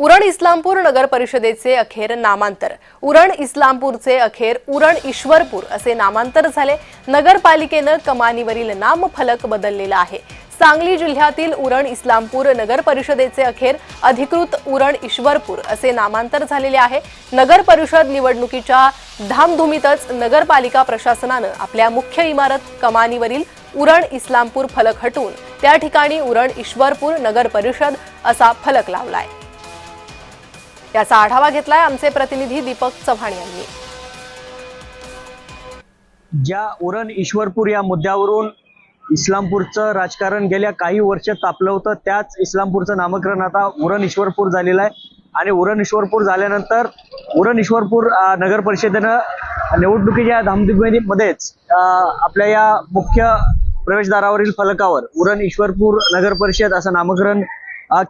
उरण इस्लामपूर नगर परिषदेचे अखेर नामांतर। उरण इस्लामपूरचे अखेर उरण ईश्वरपूर असे नामांतर झाले। नगरपालिकेने कमानीवरील नामफलक बदललेला आहे। सांगली जिल्ह्यातील उरण इस्लामपूर नगर परिषदेचे अखेर अधिकृत उरण ईश्वरपूर असे नामांतर झालेले आहे। नगर परिषद निवडणुकीच्या धामधुमीतच नगरपालिका प्रशासनाने आपल्या मुख्य इमारत कमानीवरील उरण इस्लामपूर फलक हटवून त्या ठिकाणी उरण ईश्वरपूर नगर परिषद असा फलक लावलाय। याचा आढावा घेतलाय आमचे प्रतिनिधी दीपक चव्हाण यांनी। ज्या उरण ईश्वरपूर या मुद्द्यावरून इस्लामपूरचं राजकारण गेल्या काही वर्ष तापलं होतं, त्याच इस्लामपूरचं नामकरण आता उरण ईश्वरपूर झालेलं आहे। आणि उरण ईश्वरपूर झाल्यानंतर उरण ईश्वरपूर नगर परिषदेनं निवडणुकीच्या धामधुमीमध्येच आपल्या या मुख्य प्रवेशद्वारावरील फलकावर उरण ईश्वरपूर नगर परिषद असं नामकरण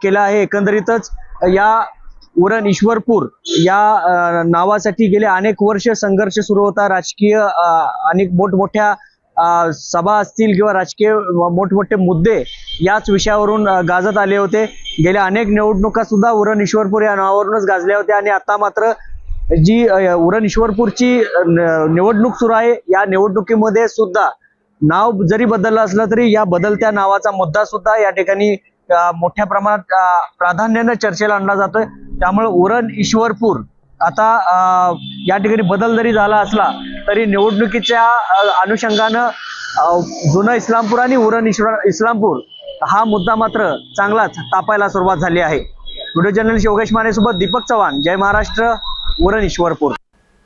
केलं आहे। एकंदरीतच या उरण ईश्वरपूर या नावासाठी गेले अनेक वर्ष संघर्ष सुरू होता। राजकीय अनेक मोठमोठ्या सभा असतील किंवा राजकीय मोठमोठे मुद्दे याच विषयावरून गाजत आले होते। गेल्या अनेक निवडणुका सुद्धा उरण ईश्वरपूर या नावावरूनच गाजल्या होत्या आणि आता मात्र जी उरण ईश्वरपूरची निवडणूक सुरू आहे, या निवडणुकीमध्ये सुद्धा नाव जरी बदललं असलं तरी या बदलत्या नावाचा मुद्दा सुद्धा या ठिकाणी मोठ्या प्रमाणात प्राधान्याने चर्चेला आणला जातोय। त्यामुळे उरण ईश्वरपूर आता या ठिकाणी बदल जरी झाला असला तरी निवडणुकीच्या अनुषंगानं जुनं इस्लामपूर आणि उरण इस्लामपूर हा मुद्दा मात्र चांगलाच तापायला सुरुवात झाली आहे। व्हिडिओ जर्नलिस्ट योगेश माने सोबत दीपक चव्हाण, जय महाराष्ट्र, उरण ईश्वरपूर।